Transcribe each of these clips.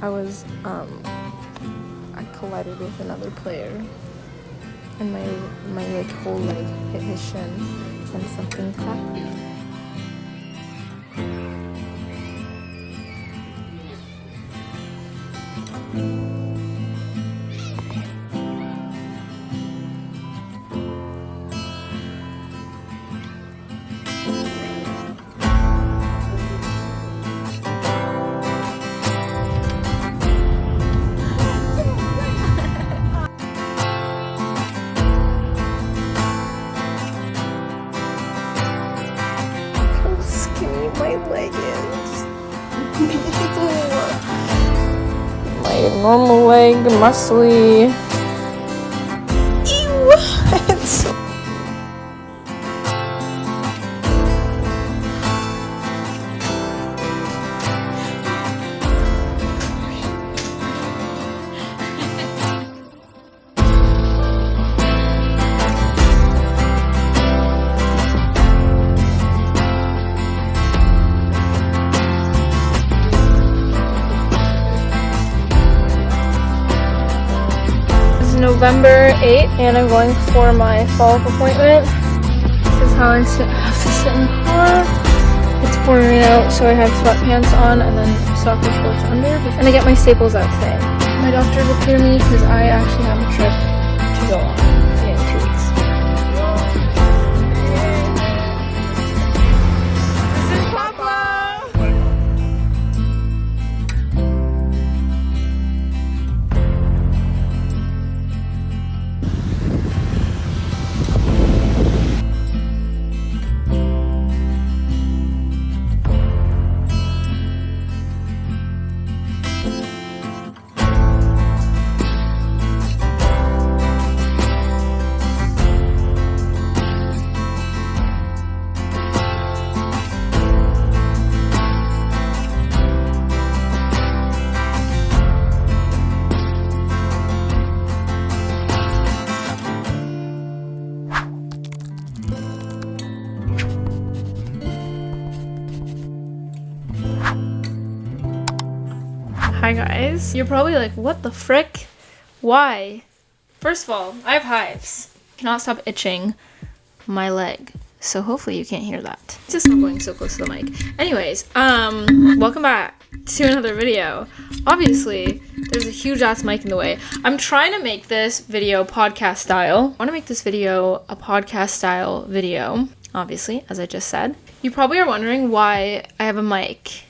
I collided with another player, and my like whole leg hit his shin, and something cracked. My leg is my normal leg, muscly. Ew! It's so November 8th, and I'm going for my follow-up appointment. This is how I have to sit in the car. It's pouring rain out, so I have sweatpants on and then soccer shorts under. And I get my staples out today. My doctor will clear me because I actually have a trip to go on in 2 weeks. This is Papa! Hi guys. You're probably like, what the frick? Why? First of all, I have hives. I cannot stop itching my leg. So hopefully you can't hear that. Just not going so close to the mic. Anyways, welcome back to another video. Obviously, there's a huge ass mic in the way. I'm trying to make this video podcast style. I want to make this video a podcast style video, obviously, as I just said. You probably are wondering why I have a mic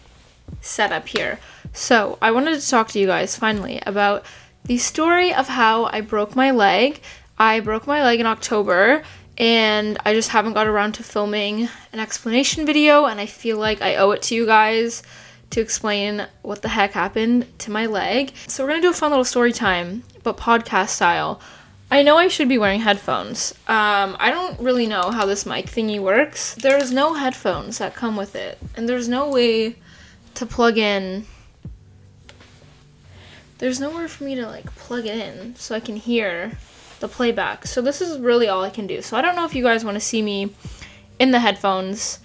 set up here. So I wanted to talk to you guys finally about the story of how I broke my leg. I broke my leg in October, and I just haven't got around to filming an explanation video, and I feel like I owe it to you guys to explain what the heck happened to my leg. So we're gonna do a fun little story time, but podcast style. I know I should be wearing headphones. I don't really know how this mic thingy works. There's no headphones that come with it, and there's no way to plug in. There's nowhere for me to like plug it in so I can hear the playback. So this is really all I can do. So I don't know if you guys want to see me in the headphones,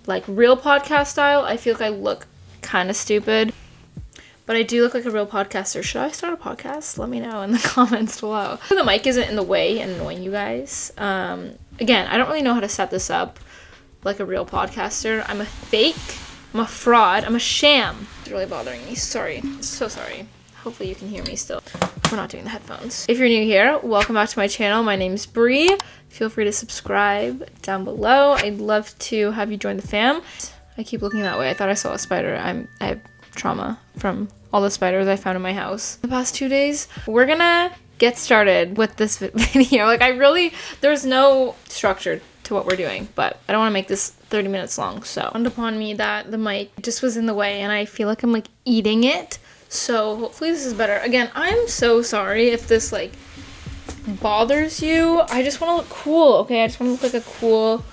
like real podcast style. I feel like I look kind of stupid, but I do look like a real podcaster. Should I start a podcast? Let me know in the comments below. The mic isn't in the way and annoying you guys. Again, I don't really know how to set this up like a real podcaster. I'm a fake. I'm a fraud. I'm a sham. It's really bothering me. Sorry. So sorry. Hopefully you can hear me still. We're not doing the headphones. If you're new here, welcome back to my channel. My name's Bree. Feel free to subscribe down below. I'd love to have you join the fam. I keep looking that way. I thought I saw a spider. I have trauma from all the spiders I found in my house the past 2 days. We're gonna get started with this video. Like there's no structure to what we're doing, but I don't want to make this 30 minutes long. So it dawned upon me that the mic just was in the way, and I feel like I'm like eating it. So hopefully this is better. Again, I'm so sorry if this like bothers you. I just want to look cool, okay? I just want to look like a cool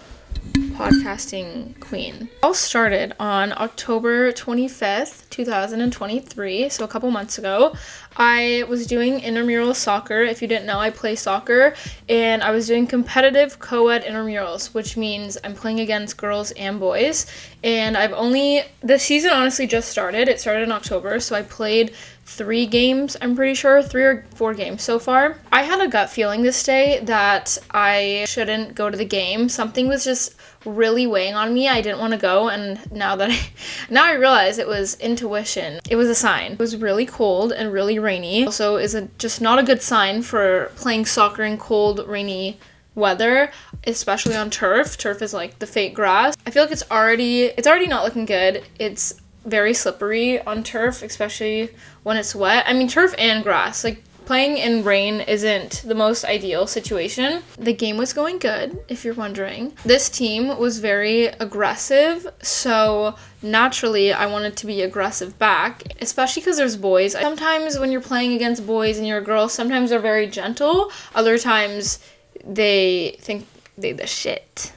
podcasting queen. All started on October 25th, 2023, so a couple months ago. I was doing intramural soccer. If you didn't know, I play soccer, and I was doing competitive co-ed intramurals, which means I'm playing against girls and boys. And the season honestly just started. It started in October, so I played 3 games, I'm pretty sure, 3 or 4 games so far. I had a gut feeling this day that I shouldn't go to the game. Something was just really weighing on me. I didn't want to go, and now I realize it was intuition. It was a sign. It was really cold and really rainy. Also, is just not a good sign for playing soccer in cold, rainy weather, especially on turf. Turf is like the fake grass. I feel like it's already not looking good. It's very slippery on turf, especially when it's wet. I mean, turf and grass, like playing in rain isn't the most ideal situation. The game was going good, if you're wondering. This team was very aggressive, so naturally I wanted to be aggressive back, especially because there's boys. Sometimes when you're playing against boys and you're a girl, sometimes they're very gentle. Other times they think they the shit,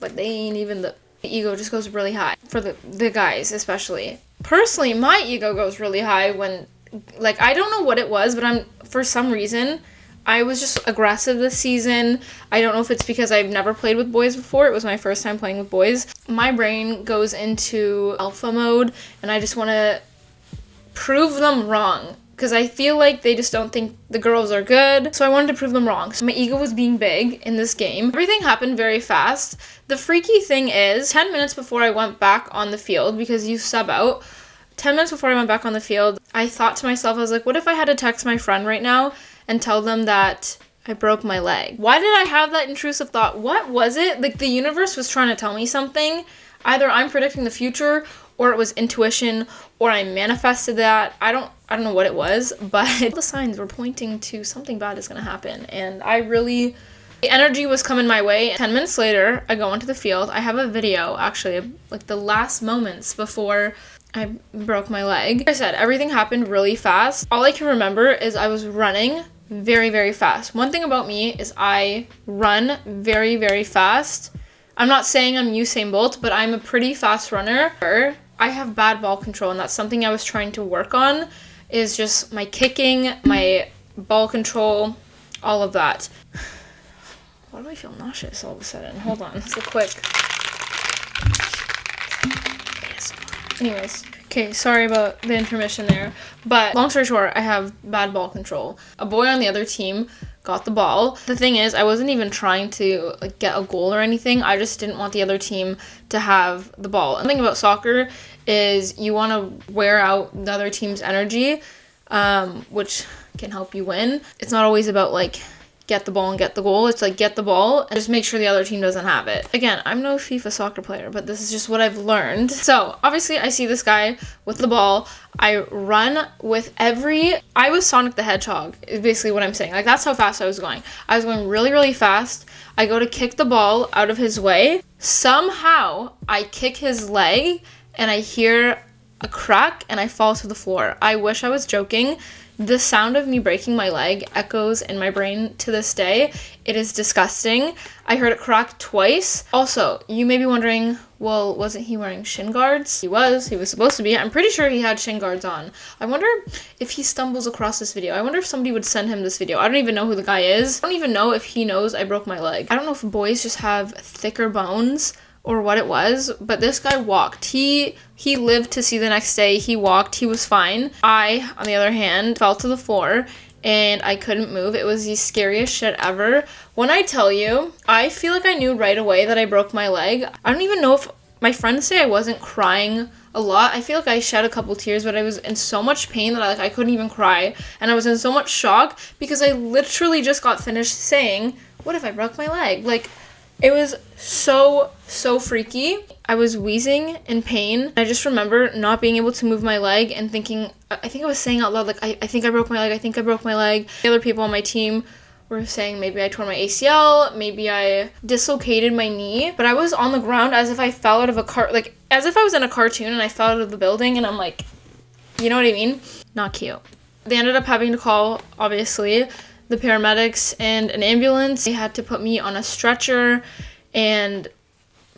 but they ain't even the ego just goes really high for the guys, especially. Personally, my ego goes really high when, like, I don't know what it was, but for some reason, I was just aggressive this season. I don't know if it's because I've never played with boys before. It was my first time playing with boys. My brain goes into alpha mode, and I just want to prove them wrong, because I feel like they just don't think the girls are good. So I wanted to prove them wrong. So my ego was being big in this game. Everything happened very fast. The freaky thing is, 10 minutes before I went back on the field, because you sub out, 10 minutes before I went back on the field, I thought to myself, I was like, what if I had to text my friend right now and tell them that I broke my leg? Why did I have that intrusive thought? What was it? Like, the universe was trying to tell me something. Either I'm predicting the future, or it was intuition, or I manifested that. I don't know what it was, but the signs were pointing to something bad is going to happen. And the energy was coming my way. 10 minutes later, I go onto the field. I have a video, actually, of, like, the last moments before I broke my leg. Like I said, everything happened really fast. All I can remember is I was running very, very fast. One thing about me is I run very, very fast. I'm not saying I'm Usain Bolt, but I'm a pretty fast runner. I have bad ball control, and that's something I was trying to work on, is just my kicking, my ball control, all of that. Why do I feel nauseous all of a sudden? Hold on, it's a quick. Anyways, okay, sorry about the intermission there, but long story short, I have bad ball control. A boy on the other team got the ball. The thing is, I wasn't even trying to, like, get a goal or anything. I just didn't want the other team to have the ball. And the thing about soccer is you want to wear out the other team's energy, which can help you win. It's not always about, like, get the ball and get the goal. It's like, get the ball and just make sure the other team doesn't have it. Again, I'm no FIFA soccer player, but this is just what I've learned. So obviously I see this guy with the ball. I run with I was Sonic the Hedgehog, is basically what I'm saying. Like, that's how fast I was going. I was going really, really fast. I go to kick the ball out of his way. Somehow I kick his leg and I hear a crack and I fall to the floor. I wish I was joking. The sound of me breaking my leg echoes in my brain to this day. It is disgusting. I heard it crack twice. Also, you may be wondering, well, wasn't he wearing shin guards? He was supposed to be. I'm pretty sure he had shin guards on. I wonder if he stumbles across this video. I wonder if somebody would send him this video. I don't even know who the guy is. I don't even know if he knows I broke my leg. I don't know if boys just have thicker bones or what it was, but this guy walked. He lived to see the next day. He walked. He was fine. I, on the other hand, fell to the floor and I couldn't move. It was the scariest shit ever. When I tell you, I feel like I knew right away that I broke my leg. I don't even know if my friends say I wasn't crying a lot. I feel like I shed a couple tears, but I was in so much pain that I couldn't even cry, and I was in so much shock because I literally just got finished saying, what if I broke my leg? Like, it was so freaky. I was wheezing in pain. I just remember not being able to move my leg and thinking, I think I was saying out loud, like, I think I broke my leg, I think I broke my leg. The other people on my team were saying maybe I tore my ACL, maybe I dislocated my knee, but I was on the ground as if I fell out of a like, as if I was in a cartoon and I fell out of the building, and I'm like, you know what I mean? Not cute. They ended up having to call, obviously, the paramedics and an ambulance. They had to put me on a stretcher and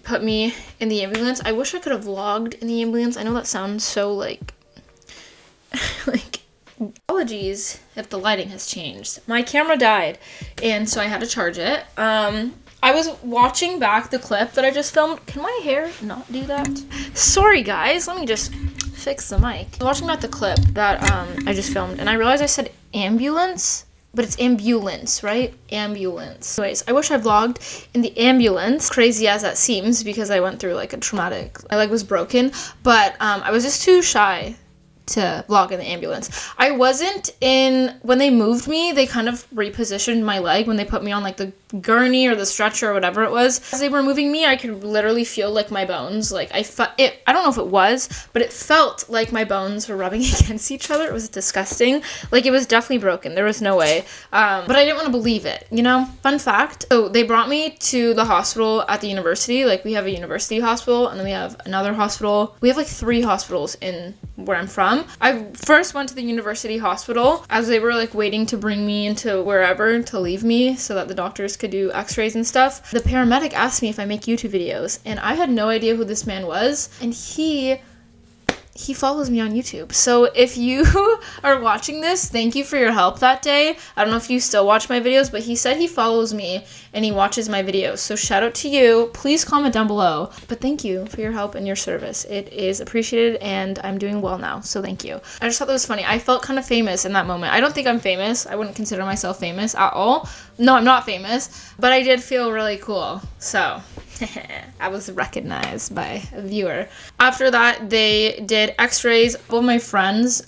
put me in the ambulance. I wish I could have vlogged in the ambulance. I know that sounds so, like apologies if the lighting has changed. My camera died, and so I had to charge it. I was watching back the clip that I just filmed. Can my hair not do that? Sorry, guys. Let me just fix the mic. I was watching back the clip that I just filmed, and I realized I said ambulance, but it's ambulance, right? Ambulance. Anyways, I wish I vlogged in the ambulance, crazy as that seems, because I went through like a traumatic, my leg was broken, but I was just too shy to vlog in the ambulance. I wasn't in, when they moved me, they kind of repositioned my leg when they put me on like the gurney or the stretcher or whatever it was. As they were moving me, I could literally feel like my bones, like I don't know if it was, but it felt like my bones were rubbing against each other. It was disgusting. Like it was definitely broken. There was no way. But I didn't want to believe it, you know? Fun fact. So they brought me to the hospital at the university. Like we have a university hospital and then we have another hospital. We have like 3 hospitals in where I'm from. I first went to the university hospital as they were like waiting to bring me into wherever to leave me so that the doctors could do x-rays and stuff. The paramedic asked me if I make YouTube videos, and I had no idea who this man was, and he follows me on YouTube. So if you are watching this, thank you for your help that day. I don't know if you still watch my videos, but he said he follows me and he watches my videos. So shout out to you. Please comment down below. But thank you for your help and your service. It is appreciated and I'm doing well now. So thank you. I just thought that was funny. I felt kind of famous in that moment. I don't think I'm famous. I wouldn't consider myself famous at all. No, I'm not famous, but I did feel really cool. So I was recognized by a viewer. After that, they did x-rays. All of my friends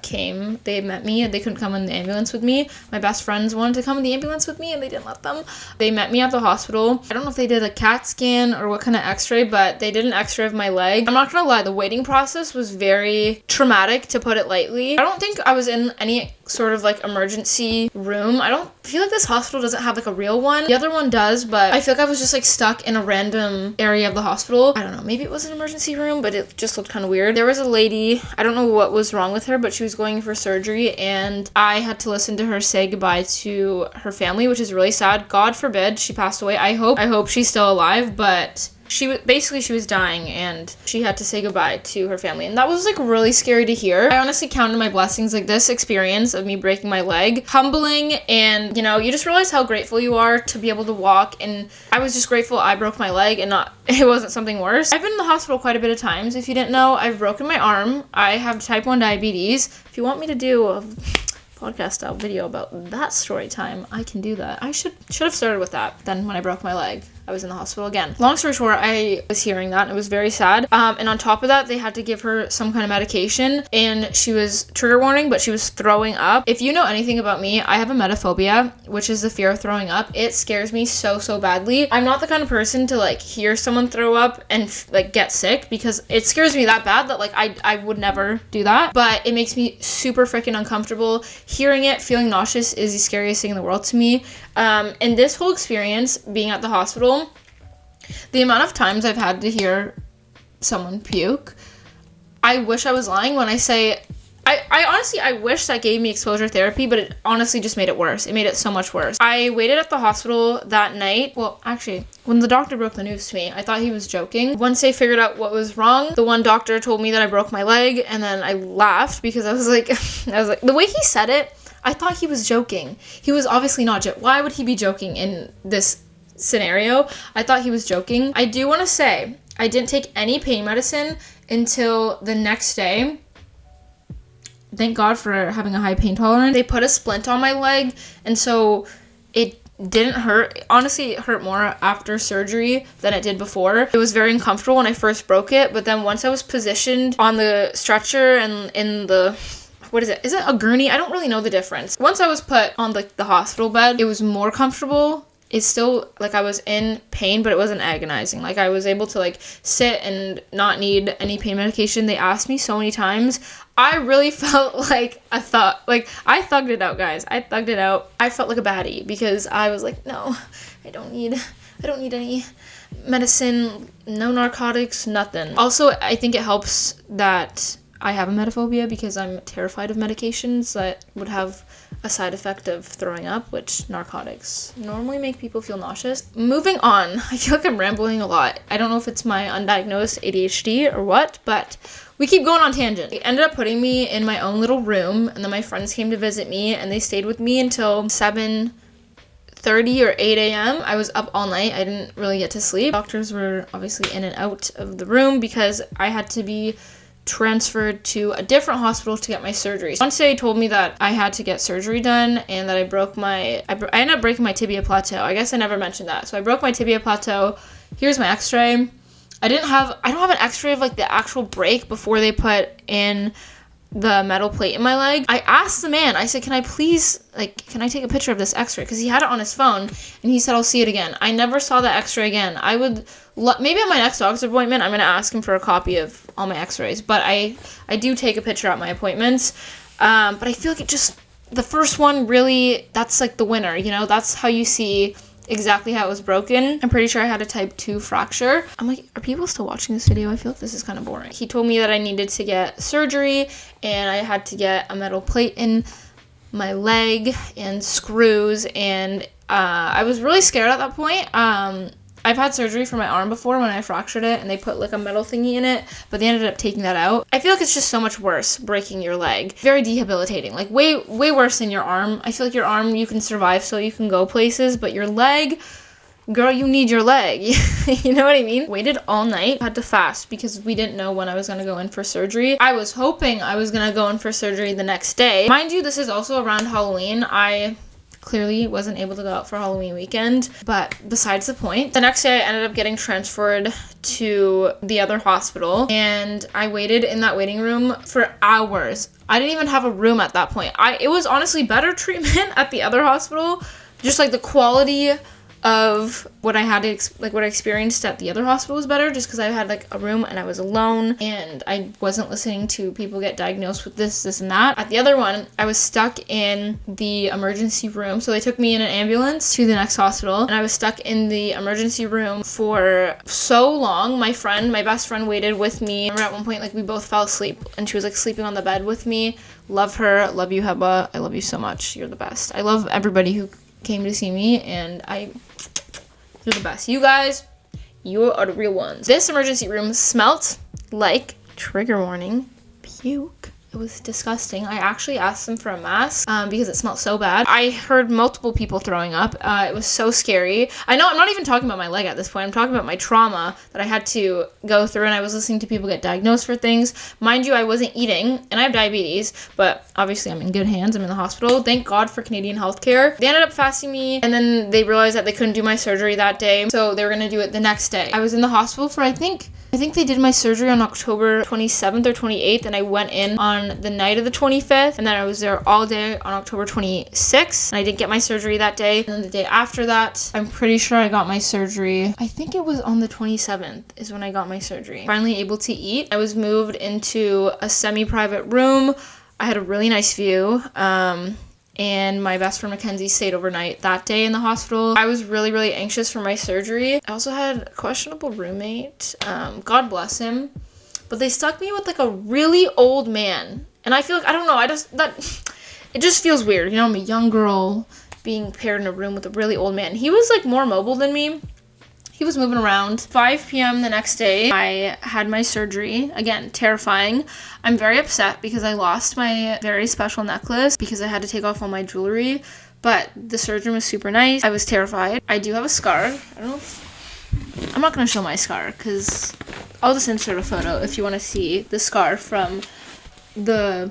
came. They met me and they couldn't come in the ambulance with me. My best friends wanted to come in the ambulance with me and they didn't let them. They met me at the hospital. I don't know if they did a CAT scan or what kind of x-ray, but they did an x-ray of my leg. I'm not gonna lie, the waiting process was very traumatic, to put it lightly. I don't think I was in any sort of like emergency room. I don't feel like this hospital doesn't have like a real one. The other one does, but I feel like I was just like stuck in a random area of the hospital. I don't know, maybe it was an emergency room, but it just looked kind of weird. There was a lady, I don't know what was wrong with her, but she was going for surgery and I had to listen to her say goodbye to her family, which is really sad. God forbid she passed away. I hope she's still alive, but she was dying and she had to say goodbye to her family, and that was like really scary to hear. I honestly counted my blessings, like this experience of me breaking my leg, humbling, and you know, you just realize how grateful you are to be able to walk, and I was just grateful I broke my leg and it wasn't something worse. I've been in the hospital quite a bit of times. If you didn't know, I've broken my arm. I have type 1 diabetes. If you want me to do a podcast style video about that story time, I can do that. I should have started with that. Then when I broke my leg, I was in the hospital again. Long story short, I was hearing that and it was very sad. And on top of that, they had to give her some kind of medication and she was, trigger warning, but she was throwing up. If you know anything about me, I have emetophobia, which is the fear of throwing up. It scares me so badly. I'm not the kind of person to like hear someone throw up and like get sick, because it scares me that bad that like I would never do that. But it makes me super freaking uncomfortable. Hearing it, feeling nauseous is the scariest thing in the world to me. And this whole experience being at the hospital, the amount of times I've had to hear someone puke, I wish I was lying when I say, I honestly, I wish that gave me exposure therapy, but it honestly just made it worse. It made it so much worse. I waited at the hospital that night. Well, actually, when the doctor broke the news to me, I thought he was joking. Once they figured out what was wrong, the one doctor told me that I broke my leg, and then I laughed because I was like, the way he said it, I thought he was joking. He was obviously not joking. Why would he be joking in this scenario? I thought he was joking. I do want to say, I didn't take any pain medicine until the next day. Thank God for having a high pain tolerance. They put a splint on my leg, and so it didn't hurt. Honestly, it hurt more after surgery than it did before. It was very uncomfortable when I first broke it, but then once I was positioned on the stretcher and in the, what is it? Is it a gurney? I don't really know the difference. Once I was put on the hospital bed, it was more comfortable. It's still, like, I was in pain, but it wasn't agonizing. Like, I was able to, like, sit and not need any pain medication. They asked me so many times. I really felt like I thugged it out, guys. I thugged it out. I felt like a baddie because I was like, no, I don't need any medicine, no narcotics, nothing. Also, I think it helps that I have emetophobia because I'm terrified of medications that would have a side effect of throwing up, which narcotics normally make people feel nauseous. Moving on, I feel like I'm rambling a lot. I don't know if it's my undiagnosed ADHD or what, but we keep going on tangent. They ended up putting me in my own little room, and then my friends came to visit me, and they stayed with me until 7:30 or 8 a.m. I was up all night. I didn't really get to sleep. Doctors were obviously in and out of the room because I had to be transferred to a different hospital to get my surgery. Once they told me that I had to get surgery done and that I ended up breaking my tibia plateau. I guess I never mentioned that. So I broke my tibia plateau. Here's my x-ray. I don't have an x-ray of like the actual break before they put in the metal plate in my leg. I asked the man, I said, can I take a picture of this x-ray? Because he had it on his phone, and he said, I'll see it again. I never saw that x-ray again. Maybe at my next doctor's appointment, I'm going to ask him for a copy of all my x-rays, but I do take a picture at my appointments. But I feel like the first one really, that's like the winner, that's how you see exactly how it was broken. I'm pretty sure I had a type 2 fracture. I'm like, are people still watching this video? I feel like this is kind of boring. He told me that I needed to get surgery and I had to get a metal plate in my leg and screws, and I was really scared at that point. I've had surgery for my arm before when I fractured it and they put like a metal thingy in it, but they ended up taking that out. I feel like it's just so much worse breaking your leg. Very debilitating, like way worse than your arm. I feel like your arm you can survive so you can go places, but your leg, girl, you need your leg. You know what I mean? Waited all night. Had to fast because we didn't know when I was going to go in for surgery. I was hoping I was going to go in for surgery the next day. Mind you, this is also around Halloween. I clearly wasn't able to go out for Halloween weekend, but besides the point. The next day I ended up getting transferred to the other hospital, and I waited in that waiting room for hours. I didn't even have a room at that point. It was honestly better treatment at the other hospital. Just like the quality of what I had what I experienced at the other hospital was better, just because I had like a room and I was alone and I wasn't listening to people get diagnosed with this and that. At the other one, I was stuck in the emergency room. So they took me in an ambulance to the next hospital, and I was stuck in the emergency room for so long. My best friend waited with me. I remember at one point, like, we both fell asleep and she was like sleeping on the bed with me. Love her. Love you, Heba. I love you so much. You're the best. I love everybody who came to see me, and you're the best. You guys, you are the real ones. This emergency room smelt like, trigger warning, puke. It was disgusting. I actually asked them for a mask because it smelled so bad. I heard multiple people throwing up. It was so scary. I know I'm not even talking about my leg at this point. I'm talking about my trauma that I had to go through, and I was listening to people get diagnosed for things. Mind you, I wasn't eating, and I have diabetes, but obviously I'm in good hands. I'm in the hospital. Thank God for Canadian healthcare. They ended up fasting me, and then they realized that they couldn't do my surgery that day, so they were going to do it the next day. I was in the hospital for, I think they did my surgery on October 27th or 28th, and I went in on the night of the 25th, and then I was there all day on October 26th, and I didn't get my surgery that day. And then the day after that, I'm pretty sure I got my surgery. I think it was on the 27th is when I got my surgery. Finally able to eat. I was moved into a semi-private room. I had a really nice view. And my best friend Mackenzie stayed overnight that day in the hospital. I was really, really anxious for my surgery. I also had a questionable roommate. God bless him. But they stuck me with like a really old man. And I feel like, I don't know, it just feels weird. I'm a young girl being paired in a room with a really old man. He was like more mobile than me. He was moving around. 5 p.m. the next day, I had my surgery. Again, terrifying. I'm very upset because I lost my very special necklace because I had to take off all my jewelry. But the surgeon was super nice. I was terrified. I do have a scar. I don't know I'm not going to show my scar because I'll just insert a photo if you want to see the scar from the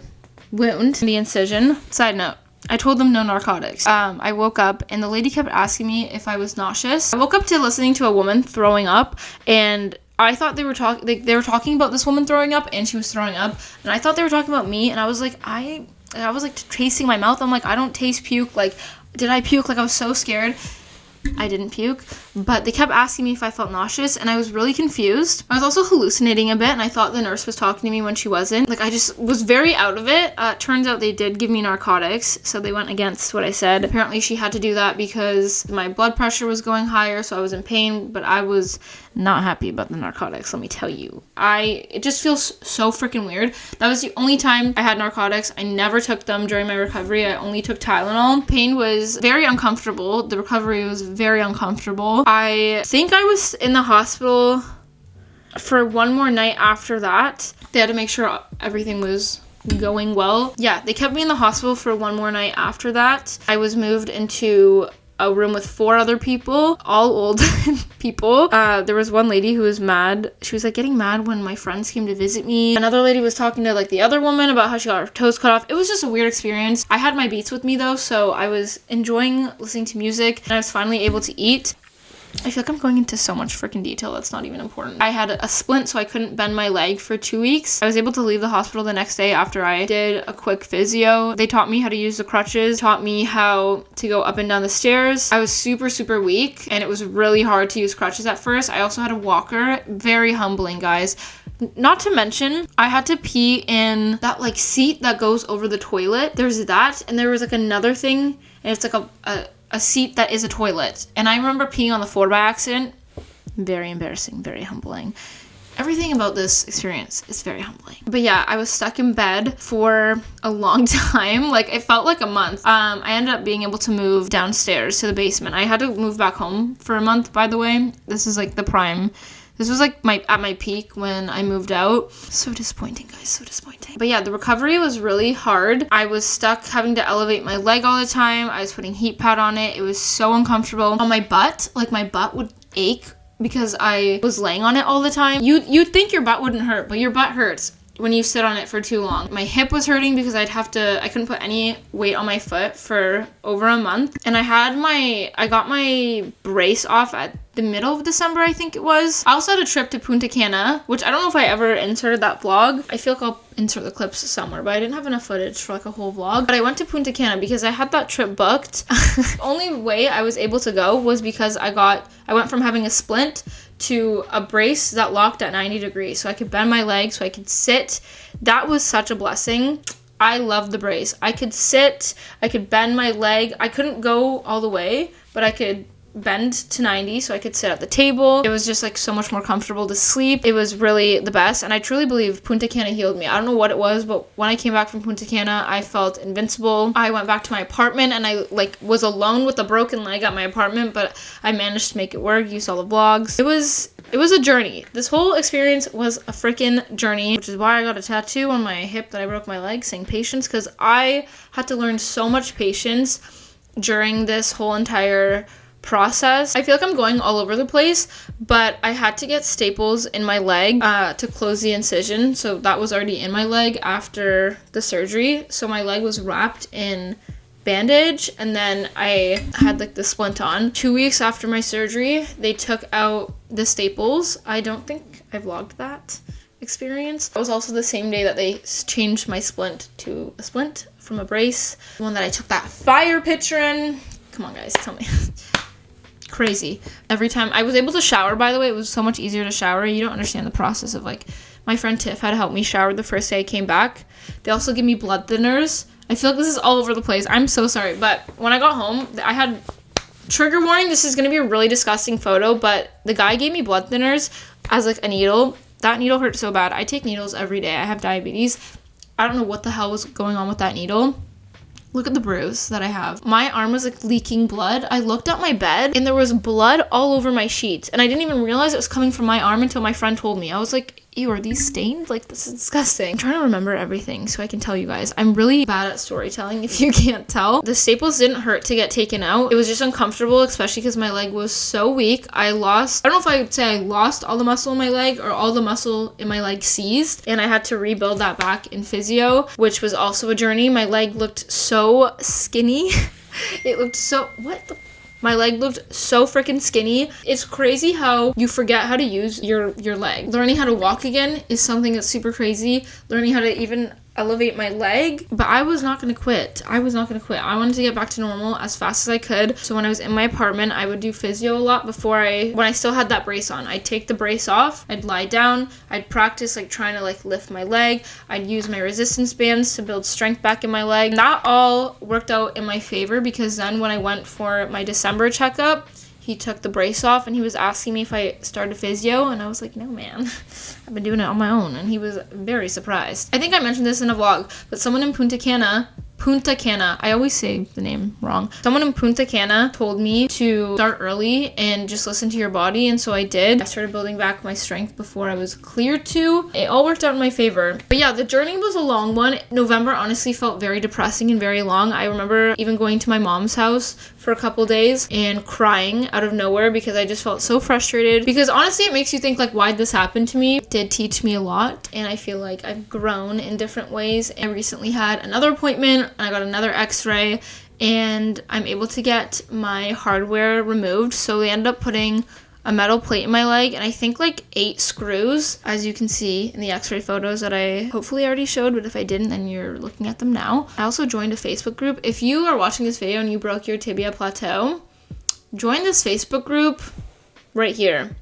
wound, the incision. Side note. I told them no narcotics. I woke up and the lady kept asking me if I was nauseous. I woke up to listening to a woman throwing up, and I thought they were talking about this woman throwing up, and she was throwing up, and I thought they were talking about me, and I was like, I was like tasting my mouth. I'm like, I don't taste puke. Like, did I puke? Like, I was so scared. I didn't puke, but they kept asking me if I felt nauseous, and I was really confused. I was also hallucinating a bit, and I thought the nurse was talking to me when she wasn't. Like, I just was very out of it. Turns out they did give me narcotics, so they went against what I said. Apparently she had to do that because my blood pressure was going higher, so I was in pain, but I was not happy about the narcotics, let me tell you. It just feels so freaking weird. That was the only time I had narcotics. I never took them during my recovery. I only took Tylenol. Pain was very uncomfortable. The recovery was very uncomfortable. I think I was in the hospital for one more night after that. They had to make sure everything was going well. Yeah, they kept me in the hospital for one more night after that. I was moved into a room with 4 other people, all old people. There was one lady who was mad. She was like getting mad when my friends came to visit me. Another lady was talking to like the other woman about how she got her toes cut off. It was just a weird experience. I had my Beats with me though, so I was enjoying listening to music, and I was finally able to eat. I feel like I'm going into so much freaking detail that's not even important. I had a splint, so I couldn't bend my leg for 2 weeks. I was able to leave the hospital the next day after I did a quick physio. They taught me how to use the crutches, taught me how to go up and down the stairs. I was super, super weak, and it was really hard to use crutches at first. I also had a walker. Very humbling, guys. Not to mention, I had to pee in that like seat that goes over the toilet. There's that, and there was like another thing, and it's like a seat that is a toilet. And I remember peeing on the floor by accident. Very embarrassing, very humbling. Everything about this experience is very humbling. But yeah, I was stuck in bed for a long time. Like, it felt like a month. I ended up being able to move downstairs to the basement. I had to move back home for a month, by the way. This is like the prime. This was like at my peak when I moved out. So disappointing, guys, so disappointing. But yeah, the recovery was really hard. I was stuck having to elevate my leg all the time. I was putting heat pad on it. It was so uncomfortable. On my butt, like my butt would ache because I was laying on it all the time. You'd think your butt wouldn't hurt, but your butt hurts when you sit on it for too long. My hip was hurting because I couldn't put any weight on my foot for over a month. And I got my brace off at the middle of December, I think it was. I also had a trip to Punta Cana, which I don't know if I ever inserted that vlog. I feel like I'll insert the clips somewhere, but I didn't have enough footage for like a whole vlog. But I went to Punta Cana because I had that trip booked. Only way I was able to go was because I went from having a splint to a brace that locked at 90 degrees, so I could bend my leg, so I could sit. That was such a blessing. I love the brace. I could sit, I could bend my leg. I couldn't go all the way, but I could bend to 90 so I could sit at the table. It was just like so much more comfortable to sleep. It was really the best, and I truly believe Punta Cana healed me. I don't know what it was, but when I came back from Punta Cana, I felt invincible. I went back to my apartment, and I like was alone with a broken leg at my apartment, but I managed to make it work. You saw the vlogs. It was a journey. This whole experience was a freaking journey, which is why I got a tattoo on my hip that I broke my leg saying patience, because I had to learn so much patience during this whole entire process. I feel like I'm going all over the place, but I had to get staples in my leg to close the incision, so that was already in my leg after the surgery. So my leg was wrapped in bandage, and then I had like the splint on. 2 weeks after my surgery, they took out the staples. I don't think I vlogged that experience. It was also the same day that they changed my splint to a splint from a brace. The one that I took that fire picture in. Come on, guys, tell me. Crazy. Every time I was able to shower, by the way, it was so much easier to shower. You don't understand the process of like, my friend Tiff had to help me shower the first day I came back. They also give me blood thinners. I feel like this is all over the place. I'm so sorry, but when I got home, I had, trigger warning, this is gonna be a really disgusting photo, but the guy gave me blood thinners as like a needle. That needle hurt so bad. I take needles every day. I have diabetes. I don't know what the hell was going on with that needle. Look at the bruise that I have. My arm was like leaking blood. I looked at my bed and there was blood all over my sheets, and I didn't even realize it was coming from my arm until my friend told me. I was like, ew, are these stained? Like, this is disgusting. I'm trying to remember everything so I can tell you guys. I'm really bad at storytelling, if you can't tell. The staples didn't hurt to get taken out. It was just uncomfortable, especially because my leg was so weak. I don't know if I would say I lost all the muscle in my leg or all the muscle in my leg seized, and I had to rebuild that back in physio, which was also a journey. My leg looked so skinny. It looked so, my leg looked so freaking skinny. It's crazy how you forget how to use your leg. Learning how to walk again is something that's super crazy. Learning how to even elevate my leg. But I was not going to quit. I wanted to get back to normal as fast as I could. So when I was in my apartment, I would do physio a lot when I still had that brace on. I'd take the brace off. I'd lie down. I'd practice like trying to like lift my leg. I'd use my resistance bands to build strength back in my leg. That all worked out in my favor, because then when I went for my December checkup, he took the brace off and he was asking me if I started physio, and I was like, no, man, I've been doing it on my own. And he was very surprised. I think I mentioned this in a vlog, but someone in Punta Cana Punta Cana. I always say the name wrong. Someone in Punta Cana told me to start early and just listen to your body, and so I did. I started building back my strength before I was cleared to. It all worked out in my favor. But yeah, the journey was a long one. November honestly felt very depressing and very long. I remember even going to my mom's house for a couple days and crying out of nowhere because I just felt so frustrated. Because honestly, it makes you think like, why'd this happen to me? It did teach me a lot, and I feel like I've grown in different ways. I recently had another appointment and I got another x-ray, and I'm able to get my hardware removed. So they ended up putting a metal plate in my leg, and I think like 8 screws, as you can see in the x-ray photos that I hopefully already showed, but if I didn't, then you're looking at them now. I also joined a Facebook group. If you are watching this video and you broke your tibia plateau, join this Facebook group right here.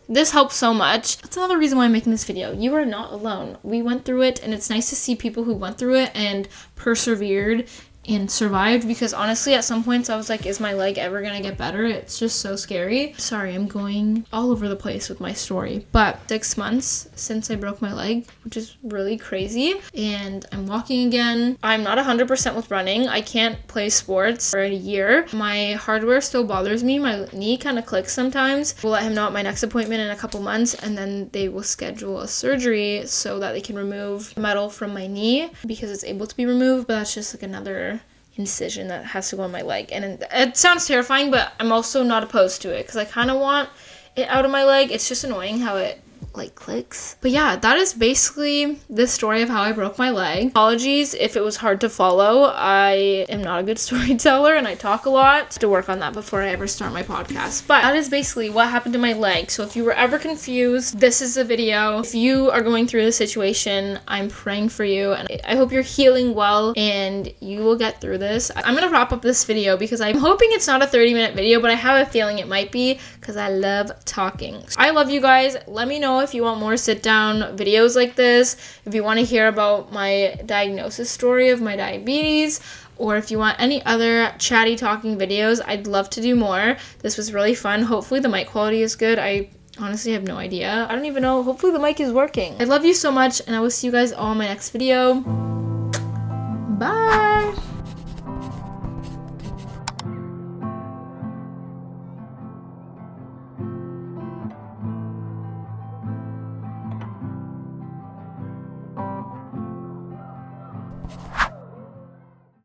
This helps so much. That's another reason why I'm making this video. You are not alone. We went through it, and it's nice to see people who went through it and persevered and survived, because honestly at some points I was like, is my leg ever gonna get better? It's just so scary. Sorry, I'm going all over the place with my story, but 6 months since I broke my leg, which is really crazy, and I'm walking again. I'm not 100% with running. I can't play sports for a year. My hardware still bothers me. My knee kind of clicks sometimes. We'll let him know at my next appointment in a couple months, and then they will schedule a surgery so that they can remove metal from my knee because it's able to be removed, but that's just like another incision that has to go on my leg. And it sounds terrifying, but I'm also not opposed to it because I kind of want it out of my leg. It's just annoying how it like clicks. But yeah, that is basically the story of how I broke my leg. Apologies if it was hard to follow. I am not a good storyteller and I talk a lot. To work on that before I ever start my podcast. But that is basically what happened to my leg. So if you were ever confused, this is the video. If you are going through this situation, I'm praying for you, and I hope you're healing well and you will get through this. I'm gonna wrap up this video because I'm hoping it's not a 30-minute video, but I have a feeling it might be because I love talking. I love you guys. Let me know if you want more sit-down videos like this, if you want to hear about my diagnosis story of my diabetes, or if you want any other chatty talking videos. I'd love to do more. This was really fun. Hopefully the mic quality is good. I honestly have no idea. I don't even know. Hopefully the mic is working. I love you so much, and I will see you guys all in my next video. Bye!